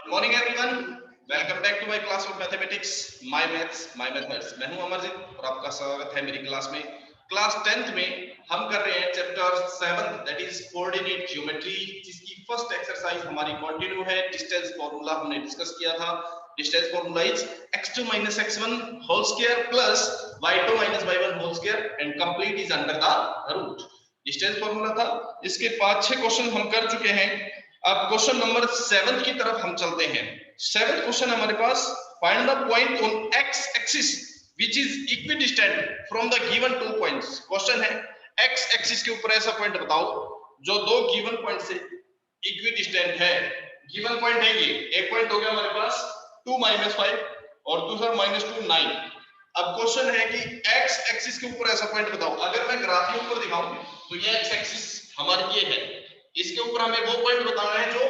Good morning everyone, welcome back to my class of mathematics, my maths my methods. मैं हूं अमरजीत और आपका स्वागत है मेरी क्लास में। क्लास 10th में हम कर रहे हैं chapter 7 that is coordinate geometry, जिसकी फर्स्ट एक्सरसाइज हमारी कंटिन्यू है। डिस्टेंस फार्मूला हमने डिस्कस किया था। Distance formula is x2 - x1 whole square plus y2 - y1 whole square and complete is under the root. Distance formula था। इसके 5-6 question हम कर चुके हैं। अब क्वेश्चन नंबर 7 की तरफ हम चलते हैं। 7th क्वेश्चन हमारे पास, find the point on x axis which is equidistant from the given two points. Question है x एक्सिस के ऊपर ऐसा पॉइंट बताओ जो दो गिवन पॉइंट से इक्विडिस्टेंट है। गिवन पॉइंट है ये, एक पॉइंट हो गया हमारे पास 2 - 5 और दूसरा -2 9। अब क्वेश्चन है कि x एक्सिस के ऊपर ऐसा पॉइंट बताओ। अगर मैं ग्राफ के ऊपर दिखाऊं तो ये x एक्सिस हमारी ये है, इसके ऊपर हमें वो पॉइंट बताना है जो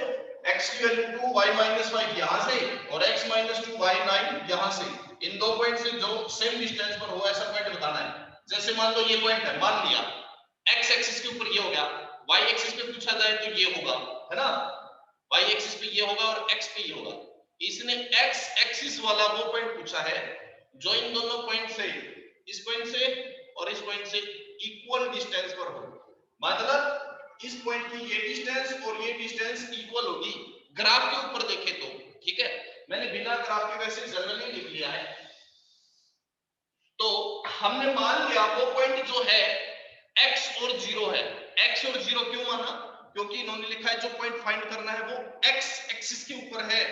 x की वैल्यू 2 y - 5 यहां से और x - 2 y 9 यहां से, इन दो पॉइंट से जो सेम डिस्टेंस पर हो ऐसा पॉइंट बताना है। जैसे मान लो ये पॉइंट है, मान लिया x एक्सिस के ऊपर ये हो गया, y एक्सिस पे पूछा जाए तो ये होगा, है ना। y एक्सिस पे ये होगा और x पे ये होगा। इसने x एक्सिस वाला वो पॉइंट पूछा है जो इन दोनों पॉइंट से, इस पॉइंट से और इस पॉइंट से इक्वल डिस्टेंस पर हो। मतलब इस पॉइंट की ये डिस्टेंस और ये डिस्टेंस इक्वल होगी। ग्राफ के ऊपर देखे तो ठीक है, मैंने बिना ग्राफ के वैसे जनरली लिख लिया है। तो हमने मान लिया वो पॉइंट जो है x और 0 है। x और 0 क्यों माना? क्योंकि इन्होंने लिखा है जो पॉइंट फाइंड करना है वो x एक्सिस के ऊपर है।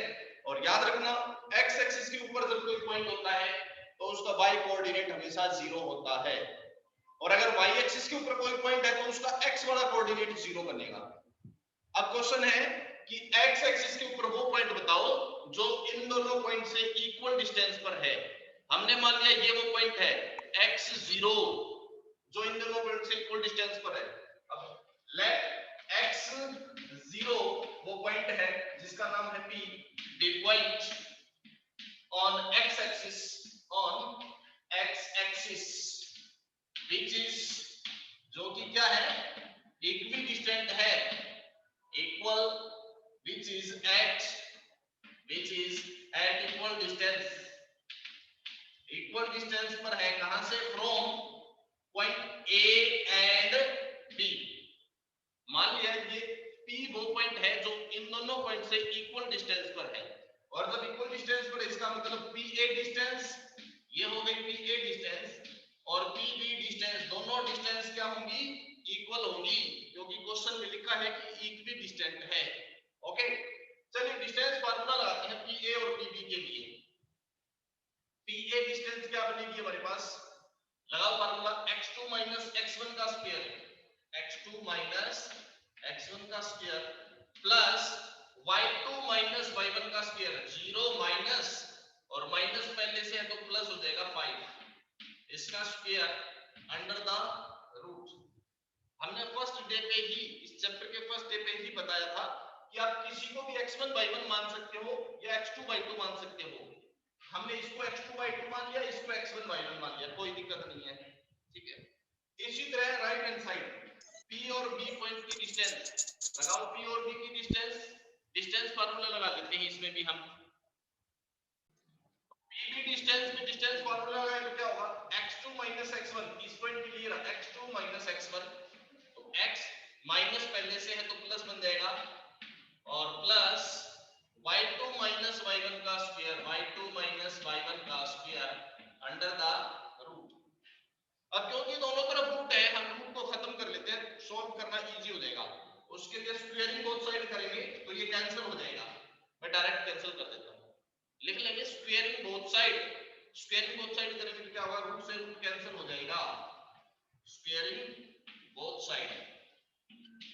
और याद रखना, x एक्सिस के ऊपर जब कोई पॉइंट होता है तो उसका y कोऑर्डिनेट हमेशा 0 होता है, और अगर y एक्सिस के ऊपर कोई पॉइंट है तो उसका x वाला कोऑर्डिनेट 0 बनेगा। अब क्वेश्चन है कि x एक्सिस के ऊपर वो पॉइंट बताओ जो इन दोनों पॉइंट से इक्वल डिस्टेंस पर है। हमने मान लिया ये वो पॉइंट है x0 जो इन दोनों पॉइंट से इक्वल डिस्टेंस पर है। अब लेट x0 वो पॉइंट है जिसका नाम है P, the point on x axis, on x axis which is, जो कि क्या है, इक्विडिस्टेंट है, equal, which is at equal distance, equal distance पर है। कहां से? From point A and B। मान लिया ये P वो पॉइंट है जो इन दोनों पॉइंट से इक्वल डिस्टेंस पर है, और जब इक्वल डिस्टेंस पर, इसका मतलब PA डिस्टेंस, ये हो गई PA डिस्टेंस, और PB डिस्टेंस, दोनों डिस्टेंस क्या होंगी? इक्वल होंगी, क्योंकि क्वेश्चन में लिखा है कि इक्वि डिस्टेंट है। ओके, चलिए डिस्टेंस फार्मूला लगाते हैं PA और PB के लिए। PA डिस्टेंस क्या बनेगी हमारे पास? लगाओ फार्मूला, x2 - x1 का स्क्वायर, x2 - x1 का स्क्वायर प्लस y2 - y1 का स्क्वायर, 0 माइनस और माइनस पहले से है तो प्लस हो जाएगा 5, इसका स्क्वायर अंडर द रूट। हमने फर्स्ट डे पे ही, इस चैप्टर के फर्स्ट डे पे ही बताया था कि आप किसी को भी x1 y1 मान सकते हो या x2 y2 मान सकते हो। हमने इसको x2 y2 मान लिया, इसको x1 y1 मान लिया, कोई दिक्कत नहीं है, ठीक है। इसी तरह राइट हैंड साइड P और B पॉइंट की डिस्टेंस लगाओ, P और B की डिस्टेंस, डिस्टेंस फार्मूला लगा लेते हैं इसमें भी हम। PB डिस्टेंस में डिस्टेंस फार्मूला लगाए तो क्या होगा? x2 - x1, इस पॉइंट के लिए x2 - x1, तो x माइनस पहले से है तो प्लस बन जाएगा, और प्लस y2 - y1 का स्क्वायर, y2 - y1 का स्क्वायर अंडर द रूट। अब क्योंकि दोनों तरफ रूट है, हम रूट को खत्म कर लेते हैं, सॉल्व करना इजी हो जाएगा। उसके लिए स्क्वायरिंग बोथ साइड करेंगे तो ये कैंसिल हो जाएगा। मैं डायरेक्ट कैंसिल कर देता हूं, लिख लेंगे squaring both side. Squaring both side करेंगे तो क्या होगा? रूट से रूट कैंसिल हो जाएगा, स्क्वायरिंग बोथ साइड,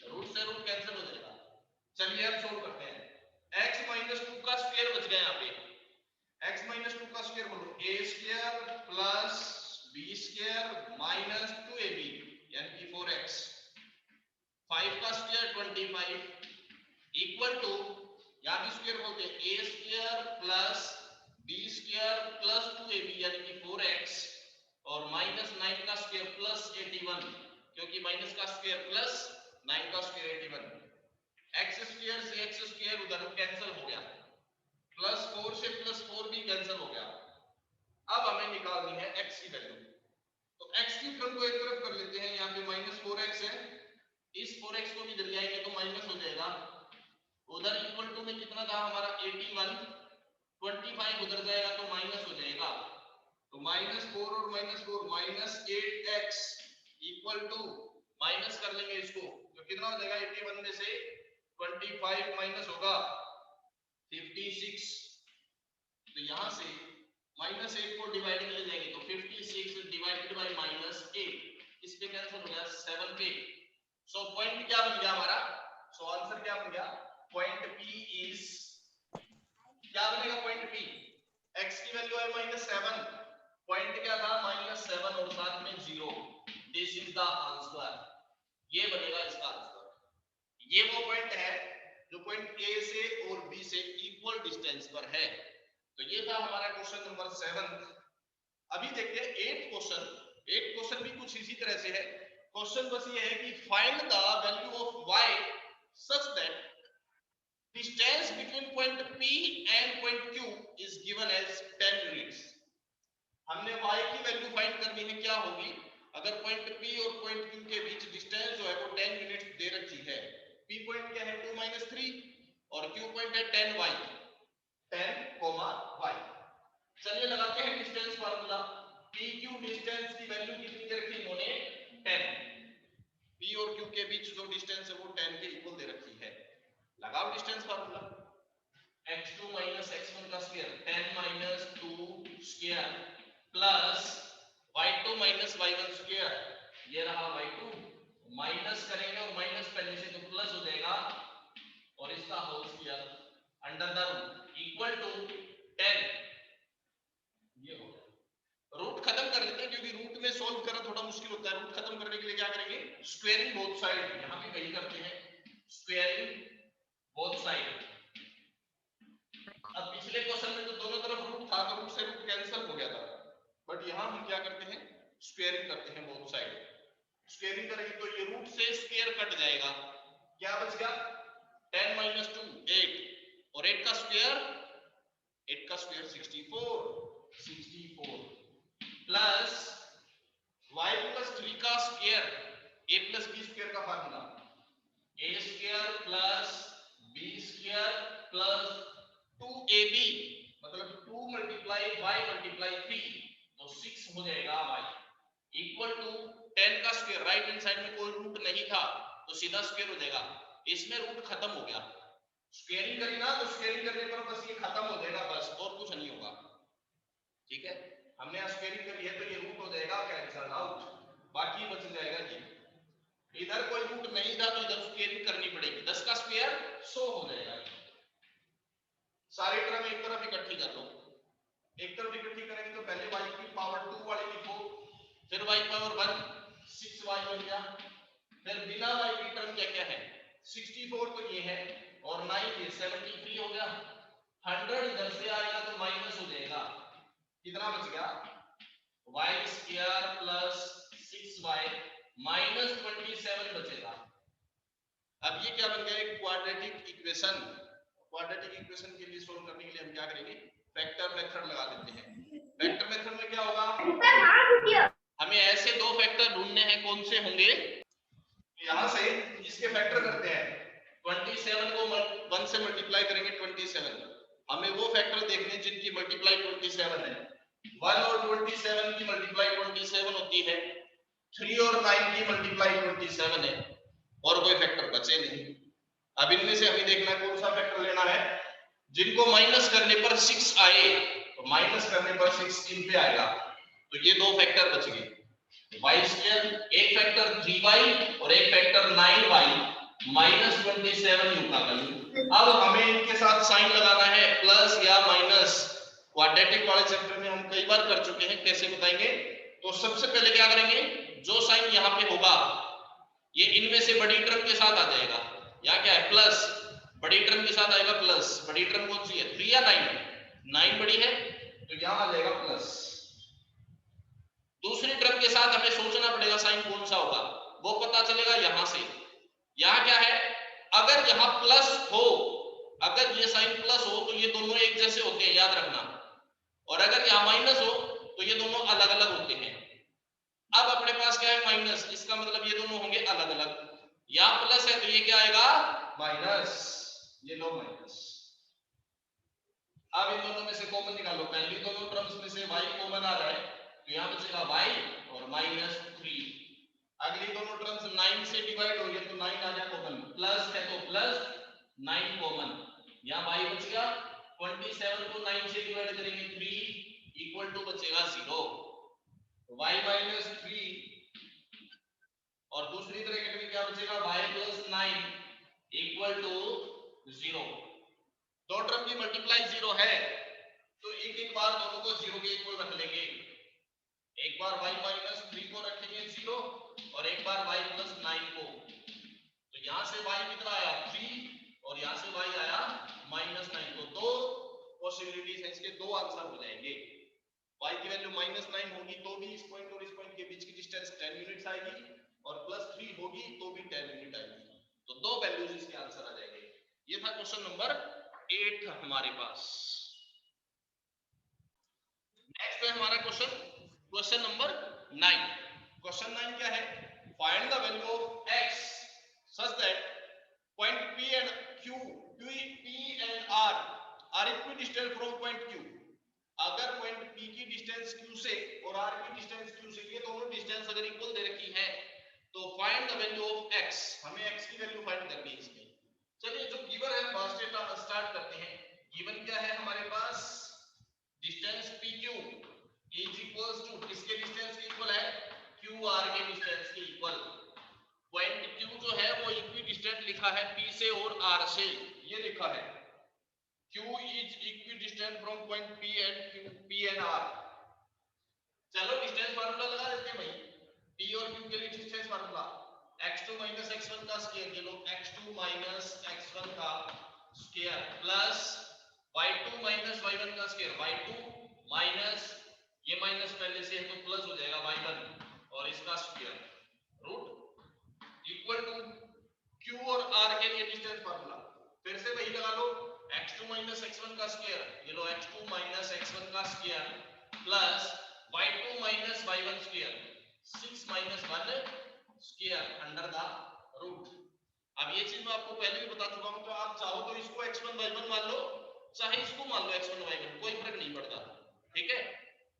रूट से रूट कैंसिल हो जाएगा। चलिए अब सोल्व करते हैं। x - 2 का स्क्वायर बच गया, यहाँ पे x - 2 का स्क्वायर बोलो, a square plus b square minus 2ab यानी कि 4x, 5 का स्क्वायर 25 इक्वल टू, यहां भी स्क्वायर बोलते हैं, a square plus b square plus 2ab यानी कि 4x, और माइनस 9 का स्क्वायर प्लस 81, क्योंकि माइनस का स्क्वायर प्लस 9 का स्क्वायर 81। x स्क्वायर से x स्क्वायर उधर कैंसिल हो गया, 4x को भी इधर ले आएंगे तो माइनस हो जाएगा। उधर इक्वल टू में कितना था हमारा 81, 25 उधर जाएगा तो माइनस हो जाएगा। तो -4 और -4 -8x इक्वल टू माइनस कर लेंगे इसको तो कितना हो जाएगा 81 में से 25 माइनस होगा 56। तो यहां से -8 को डिवाइडिंग ले जाएंगे तो 56 डिवाइडेड बाय -8 इस पे कैंसिल हो गया 7 पे। सो पॉइंट क्या बन गया हमारा, सो आंसर क्या बन गया, पॉइंट P इज क्या बनेगा, पॉइंट P x की वैल्यू है -7, पॉइंट क्या था -7 और साथ में 0। दिस इज द आंसर, ये बनेगा इसका आंसर। ये वो पॉइंट है जो पॉइंट A से और B से इक्वल डिस्टेंस पर है। तो ये था हमारा क्वेश्चन नंबर 7। अभी देखते हैं 8th क्वेश्चन। 8th क्वेश्चन भी कुछ इसी तरह से है। क्वेश्चन बस ये है कि find the value of y such that distance between point P and point Q is given as 10 units। हमने y की वैल्यू फाइंड करनी है, क्या होगी अगर पॉइंट P और पॉइंट Q के बीच डिस्टेंस जो है वो 10 यूनिट्स दे रखी है। P पॉइंट क्या है 2 - 3 और Q पॉइंट है 10y, 10, y। चलिए लगाते हैं डिस्टेंस फार्मूला। PQ डिस्टेंस की वैल्यू कितनी दे रखी इन्होंने 10। P और Q के बीच जो डिस्टेंस है वो 10 के इक्वल दे रखी है। लगाओ डिस्टेंस फार्मूला, x2 - x1 का square 10 - 2 square plus y2 - y1 square, ये रहा y2, माइनस करेंगे और माइनस करने से तो प्लस हो जाएगा और इसका whole square under the root equal to 10। ये हो गया। रूट खत्म कर लेते हैं क्योंकि रूट में सॉल्व करना थोड़ा मुश्किल होता है। रूट खत्म करने के लिए क्या करेंगे, स्क्वायरिंग बोथ साइड, यहां भी वही करते हैं, स्क्वायरिंग बोथ साइड। अब पिछले क्वेश्चन में तो दोनों तरफ रूट था तो रूट से रूट कैंसिल हो गया था, बट यहां हम क्या करते हैं, स्क्वायरिंग करते हैं बोथ साइड। स्क्वायरिंग करेंगे तो ये रूट से स्क्वायर कट जाएगा, क्या बच गया 10 - 2 8 और 8 का स्क्वायर 64 प्लस y + 3 का स्क्वायर a + b स्क्वायर का formula a square plus b square plus 2ab मतलब 2 × y × 3 तो 6 हो जाएगा y इक्वल टू 10 का स्क्वायर, राइट हैंड साइड में कोई रूट नहीं था तो सीधा स्क्वायर हो जाएगा, इसमें रूट खत्म हो गया। स्क्वायरिंग करी ना तो स्क्वायरिंग करने पर बस ये खत्म हो जाएगा, बस और कुछ नहीं होगा। ठीक है, हमने स्क्वायरिंग करी है तो ये रूट हो जाएगा कैंसल आउट, बाकी बच जाएगा ये। इधर कोई रूट नहीं था तो इधर स्क्वायरिंग करनी पड़ेगी, 10 का स्क्वायर 100 हो जाएगा। सारी टर्म एक तरफ इकट्ठी कर लो, एक तरफ इकट्ठी करेंगे तो पहले y की पावर 2 वाली लिखो, फिर y पावर 1 6y बन गया, फिर बिना y की टर्म क्या क्या है 64 तो ये है और 9 ये 73 हो गया। 100 इधर से आएगा तो माइनस हो जाएगा, कितना बच गया y² प्लस 6y माइनस 27 बचेगा। अब ये क्या बन गया एक क्वाड्रेटिक इक्वेशन। क्वाड्रेटिक इक्वेशन के लिए सोल्व करने के लिए हम क्या करेंगे, फैक्टर मेथड लगा देते हैं। फैक्टर मेथड में क्या होगा, हमें ऐसे दो फैक्टर ढूंढने हैं, कौन से होंगे, यहां से इसके फैक्टर करते हैं। 27 को 1 से मल्टीप्लाई करेंगे 27, हमें वो फैक्टर देखने जिनकी मल्टीप्लाई 27 है। 1 और 27 की मल्टीप्लाई 27 होती है, 3 और 9 की मल्टीप्लाई 27 है और कोई फैक्टर बचे नहीं। अब इनमें से हमें देखना है कौन सा फैक्टर लेना है जिनको माइनस करने पर 6 आए, तो माइनस करने पर 6 इन पे आएगा, तो ये दो फैक्टर बच गए y², एक फैक्टर 3y और एक फैक्टर 9y माइनस 27 यू का वैल्यू। अब हमें इनके साथ साइन लगाना है प्लस या माइनस, क्वाड्रेटिक वाले चैप्टर में हम कई बार कर चुके हैं, कैसे बताएंगे, तो सबसे पहले क्या करेंगे, जो साइन यहाँ पे होगा ये इनमें से बड़ी टर्म के साथ आ जाएगा, यहाँ क्या है प्लस, बड़ी टर्म के साथ आएगा प्लस, बड़ी टर्म कौन सी है 3 या 9, 9 बड़ी है तो यहाँ आ जाएगा प्लस। दूसरी टर्म के साथ हमें सोचना पड़ेगा साइन कौन सा होगा, वो पता चलेगा यहां से। यहाँ क्या है, अगर यहाँ प्लस हो, अगर ये साइन प्लस हो तो ये दोनों एक जैसे होते हैं याद रखना, और अगर यहाँ माइनस हो तो ये दोनों अलग अलग होते हैं। अब अपने पास क्या है माइनस, इसका मतलब ये दोनों होंगे अलग अलग। या प्लस है तो ये क्या आएगा माइनस, ये लो माइनस। अब इन दोनों में से कॉमन निकालो, पहली दोनों टर्म्स में से y कॉमन आ रहा है तो यहाँ बचेगा y और -3। अगली दोनों टर्म्स 9 से डिवाइड हो रही है तो 9 आ गया कॉमन, प्लस है तो प्लस 9 कॉमन, यहाँ y बचेगा 27 को 9 से डिवाइड करेंगे 3 इक्वल टू बचेगा 0, y -3 और दूसरी ब्रैकेट में क्या बचेगा y + 9 इक्वल टू 0। दो टर्म की मल्टीप्लाई 0 है तो एक एक बार दोनों को 0 के इक्वल रख लेंगे, एक बार y -3 को रखेंगे 0 और एक बार y + 9 को, तो यहां से y कितना आया 3 और यहां से y आया -9, तो दो पॉसिबिलिटीज है, इसके दो आंसर हो जाएंगे। y की वैल्यू -9 होगी तो भी इस पॉइंट और इस पॉइंट के बीच की डिस्टेंस 10 यूनिट्स आएगी और +3 होगी तो भी 10 यूनिट आएगी, तो दो वैल्यूज इसके आंसर आ जाएंगे। ये था क्वेश्चन नंबर 8 हमारे पास। नेक्स्ट है हमारा क्वेश्चन नंबर 9। क्वेश्चन 9 क्या है, find the value of x such that point P and Q, P and R are equidistant from point Q। अगर पॉइंट P की डिस्टेंस Q से और R की डिस्टेंस Q से, ये दोनों डिस्टेंस अगर इक्वल दे रखी है तो find the value of x, हमें x की वैल्यू फाइंड करनी है इसमें। चलिए जो गिवन है वहां से स्टार्ट करते हैं। गिवन क्या है हमारे पास, distance PQ is equals to, किसके डिस्टेंस के इक्वल है QR के डिस्टेंस के इक्वल। पॉइंट Q जो है वो इक्विडिस्टेंट लिखा है P से और R से, ये लिखा है Q is equidistant from point P and R। चलो डिस्टेंस फार्मूला लगा देते हैं भाई, P और Q के लिए डिस्टेंस फार्मूला x2 - x1 का स्क्वायर, ये लो x2 - x1 का स्क्वायर प्लस y2 - y1 का स्क्वायर, y2 माइनस, ये माइनस पहले से है तो प्लस हो जाएगा y1 और इसका square root equal to q और r के लिए डिस्टेंस फार्मूला फिर से वही लगा लो, x2 - x1 का स्क्वायर, ये लो x2 - x1 का square plus y2 - y1 square, 6 - 1 square under the root. अब ये चीज मैं आपको पहले भी बता चुका हूं, तो आप चाहो तो इसको x1 y1 मान लो, चाहे इसको मान लो x1 y1, कोई फर्क नहीं पड़ता, ठीक है,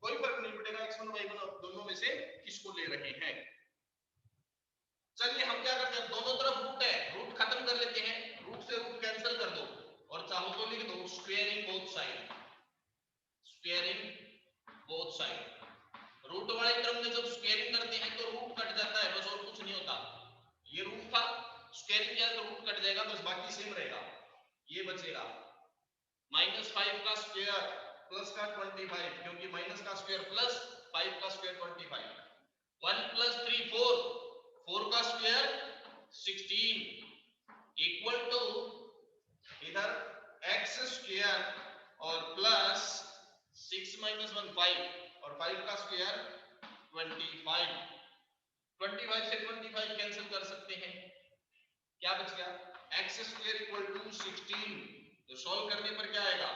कोई फर्क नहीं पड़ेगा x1 y1 दोनों में से किसको ले रहे हैं। चलिए हम क्या करते हैं, दोनों तरफ रूट है, रूट खत्म कर लेते हैं, रूट से रूट कैंसिल कर दो और चाहो तो लिख दो squaring both side, squaring both side. Root वाले टर्म में जब स्क्वायरिंग करते हैं तो रूट कट जाता है बस, और कुछ नहीं होता, ये रूट था, स्क्वायरिंग किया तो रूट कट जाएगा बस, बाकी सेम रहेगा, ये बचेगा -5 का स्क्वायर प्लस का 25, क्योंकि माइनस का स्क्वायर प्लस 5 का स्क्वायर 25, 1 + 3 4, 4 का स्क्वायर 16 इक्वल टू इधर x स्क्वायर और प्लस 6 - 1 5 और 5 का स्क्वायर 25, 25 से 25 कैंसिल कर सकते हैं, क्या बच गया x स्क्वायर इक्वल टू 16, तो सॉल्व करने पर क्या आएगा,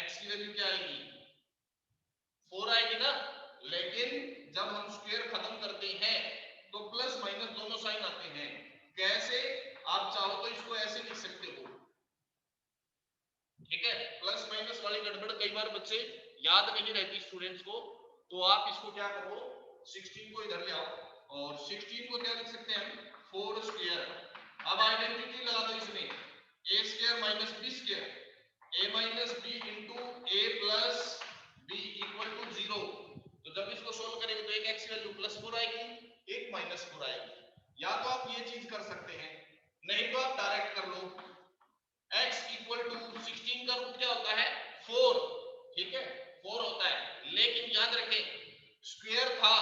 x की वैल्यू क्या आएगी 4 आएगी ना, लेकिन जब हम स्क्वायर खत्म करते हैं तो प्लस माइनस दोनों साइन आते हैं, कैसे, आप चाहो तो इसको ऐसे लिख सकते हो, ठीक है, प्लस माइनस वाली गड़बड़ कई बार बच्चे याद नहीं रहती स्टूडेंट्स को, तो आप इसको क्या करो 16 को इधर ले आओ और 16 को क्या लिख सकते हैं हम 4 स्क्वायर। अब आइडेंटिटी लगा दो इसमें, a square minus b square, a minus b into a plus b equal to 0, तो जब इसको सोल्व करेंगे तो एक x की वैल्यू +4 आएगी, एक -4 आएगी, या तो आप ये चीज कर सकते हैं, नहीं तो आप डायरेक्ट कर लो, x इक्वल टू 16 का रूट क्या होता है 4, ठीक है 4 होता है, लेकिन याद रखें स्क्वायर था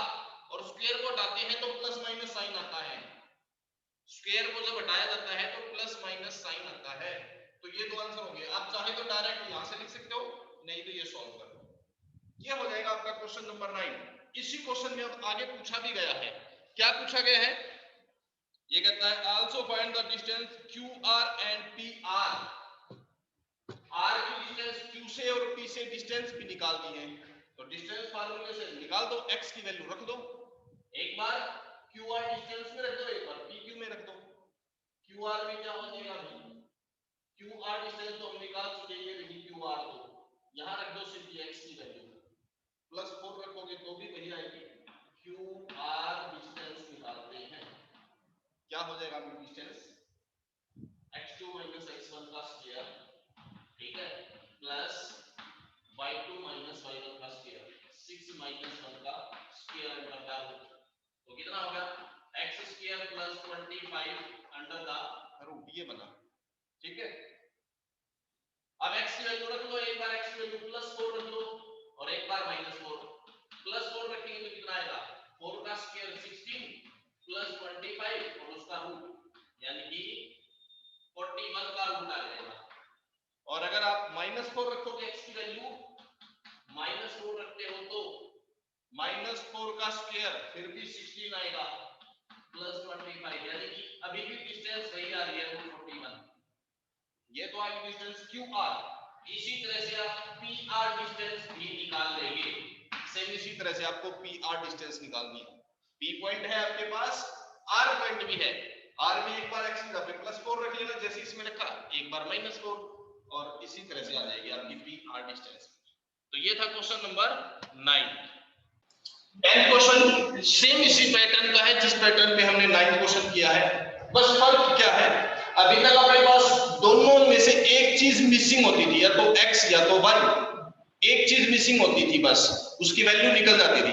और स्क्वायर को हटाते हैं तो प्लस माइनस साइन आता है, स्क्वायर को जब हटाया जाता है तो प्लस माइनस साइन आता है, तो ये दो आंसर होंगे, आप चाहे तो डायरेक्ट यहां से लिख सकते हो, नहीं तो ये सॉल्व कर लो, ये हो जाएगा आपका क्वेश्चन नंबर 9। इसी क्वेश्चन में अब आगे पूछा भी गया है, क्या पूछा गया है, ये कहता है also find the distance QR and PR, R की डिस्टेंस Q से और P से डिस्टेंस भी निकाल दी है, तो डिस्टेंस फार्मूले से निकाल दो, x की वैल्यू रख दो, एक बार QR डिस्टेंस में रख दो, एक बार PQ में रख दो, क्यू आर में क्या हो जाएगा भाई, क्यू आर डिस्टेंस तो हम निकाल चुके हैं, लेकिन क्यू आर तो यहां रख दो सिर्फ एक्स की वैल्यू, +4 रखोगे तो भी वही आएगी। क्यू आर डिस्टेंस निकालते हैं, क्या हो जाएगा डिस्टेंस, x2 - x1 का स्क्वायर, ठीक है, प्लस y2 - y1 का स्क्वायर, 6 - 1 का स्क्वायर अंडर द रूट, तो कितना हो गया, x² + 25 अंडर द रूट, ये बना, ठीक है। अब x की वैल्यू रख लो, एक बार x की वैल्यू +4 रख लो और एक बार -4, +4 रखेंगे तो कितना आएगा, 4 का स्क्वायर 16 + 25 और उसका रूट, यानी कि 41 का रूट आ जाएगा। और अगर आप -4 रखोगे x की वैल्यू, -4 रखते हो तो -4 का स्क्वायर फिर भी 16 आएगा + 25, यानी कि अभी भी डिस्टेंस वही आ रही है √41। ये तो आपकी डिस्टेंस QR। इसी तरह से आप PR डिस्टेंस भी निकाल लेंगे, सेम इसी तरह से आपको PR डिस्टेंस निकालनी है। P पॉइंट है आपके पास, R पॉइंट भी है, R में एक बार x की जगह पे +4 रख लेना जैसे इसमें रखा, एक बार -4, और इसी तरह से आ जाएगी आपकी PR डिस्टेंस। तो ये था question number 9। 10th question same इसी पैटर्न का है जिस पैटर्न पे हमने 9th क्वेश्चन किया है, बस फर्क क्या है, अभी तक अपने पास दोनों में से एक चीज मिसिंग होती थी, या तो x या तो y, एक चीज मिसिंग होती थी, बस उसकी वैल्यू निकल जाती थी।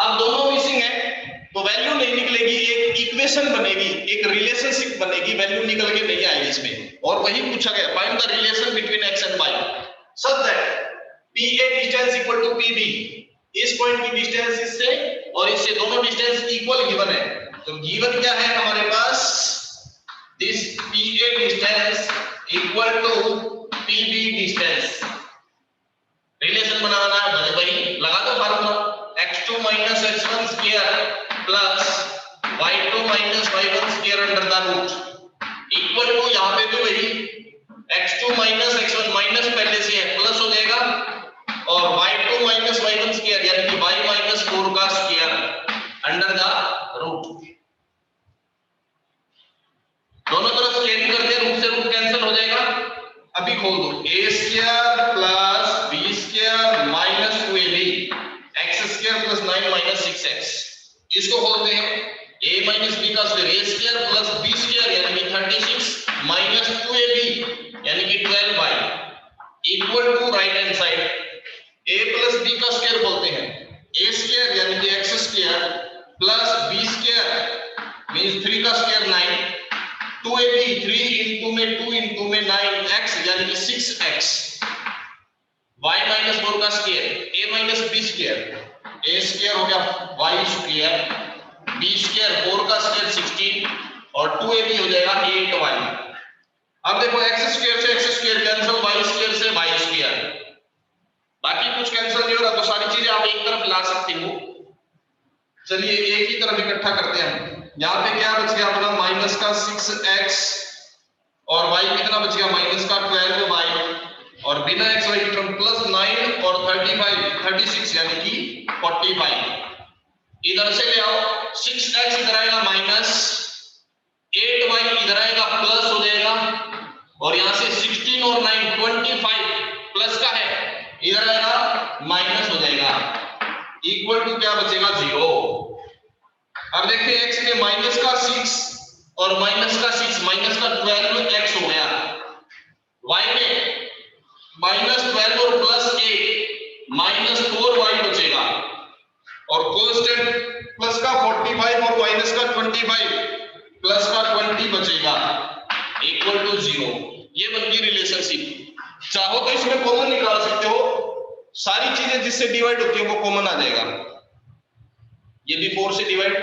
अब दोनों मिसिंग है तो वैल्यू नहीं निकलेगी, एक इक्वेशन बनेगी, एक रिलेशनशिप बनेगी, वैल्यू निकल के नहीं आएगी इसमें, और वही पूछा गया, find the relation between x and y such that PA distance equal to PB, इस पॉइंट की डिस्टेंस इससे और इससे दोनों डिस्टेंस इक्वल गिवन है। तो गिवन क्या है हमारे पास, this PA distance equal to PB distance, relation बनाना है, वही लगा दो formula, x2 - x1 square plus y2 - y1 square under the root equal to, यहां पे भी वही x2 - x1 माइनस पहले से है, प्लस हो जाएगा, और y2 - y1 स्क्वायर यानी कि y - 4 का स्क्वायर अंडर द रूट, दोनों तरफ स्क्वायरिंग करते हैं, रूट से रूट कैंसिल हो जाएगा। अभी खोल दो, a² + b² - 2ab x² + 9 - 6x, इसको खोलते हैं, a - b का स्क्वायर a² + b² यानी कि 36 - 2ab यानी कि 12y equal to right hand side a + b का स्क्वायर बोलते हैं, a² यानी कि x² + b² मींस 3 का स्क्वायर 9, 2ab 3 into में 2 into में 9x यानी कि 6x, y - 4 का स्क्वायर a - b² a² हो गया y² b² 4 का स्क्वायर 16 और 2ab हो जाएगा 8y। अब देखो x² से x² कैंसिल, y² से y², बाकी कुछ कैंसिल नहीं हो रहा, तो सारी चीजें आप एक तरफ ला सकते हो। चलिए एक ही तरफ इकट्ठा करते हैं, यहाँ पे क्या बच गया अपना माइनस का 6x और y कितना बच गया माइनस का 12y, और बिना x y की टर्म प्लस 9 और 36 यानी कि 45, इधर से ले आओ, 6x इधर आएगा माइनस, 8y इधर आएगा प्लस हो जाएगा, और यहाँ से 16 और 9 25 प्लस का है, इधर आएगा माइनस हो जाएगा, इक्वल टू क्या बचेगा 0। अब देखिए x में माइनस का 6 और माइनस का 6 माइनस का 12x हो गया, y में -12 और प्लस 8 -4y बचेगा, और कांस्टेंट प्लस का 45 और माइनस का 25 प्लस का 20 बचेगा, इक्वल टू 0। ये बनती रिलेशनशिप। चाहो तो इसमें कॉमन निकाल सकते हो, सारी चीजें जिससे डिवाइड होती है वो कॉमन आ जाएगा, ये भी 4 से डिवाइड,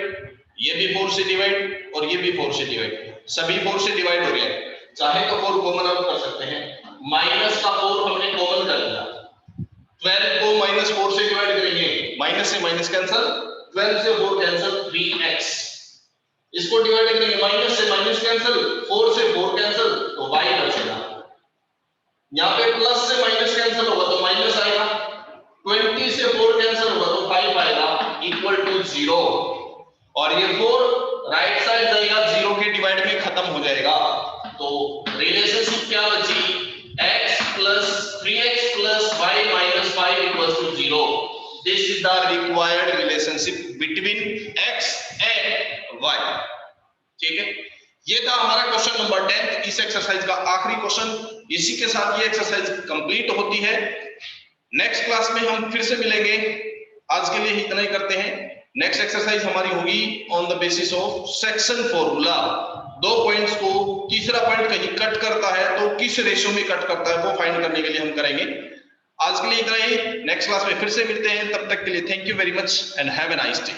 ये भी 4 से डिवाइड और ये भी 4 से डिवाइड, सभी 4 से डिवाइड हो गए। चाहे तो 4 कॉमन आउट कर सकते हैं, माइनस का 4 हमने कॉमन कर लिया, 12 को -4 से डिवाइड करेंगे, माइनस से माइनस कैंसिल, 12 से 4 कैंसिल, 3x, इसको डिवाइड करेंगे, माइनस से माइनस कैंसिल, 4 से 4 कैंसिल, तो y बचेगा। यहाँ पे प्लस से माइनस कैंसिल होगा तो माइनस आएगा, 20 से 4 कैंसिल होगा तो 5 आएगा, इक्वल टू 0, और ये 4 राइट साइड जाएगा 0 के डिवाइड में खत्म हो जाएगा। This is the required relationship between x and y। ठीक है, ये था हमारा क्वेश्चन नंबर 10 इस एक्सरसाइज का आखिरी क्वेश्चन। इसी के साथ ये एक्सरसाइज कंप्लीट होती है। नेक्स्ट क्लास में हम फिर से मिलेंगे। आज के लिए इतना ही करते हैं। नेक्स्ट एक्सरसाइज हमारी होगी on the basis of section formula. दो पॉइंट्स को तीसरा पॉइंट कहीं कट करता है तो किस रेशियो में कट करता है वो फाइंड करने के लिए हम करेंगे। आज के लिए इतना ही। नेक्स्ट क्लास में फिर से मिलते हैं। तब तक के लिए thank you very much and have a nice day.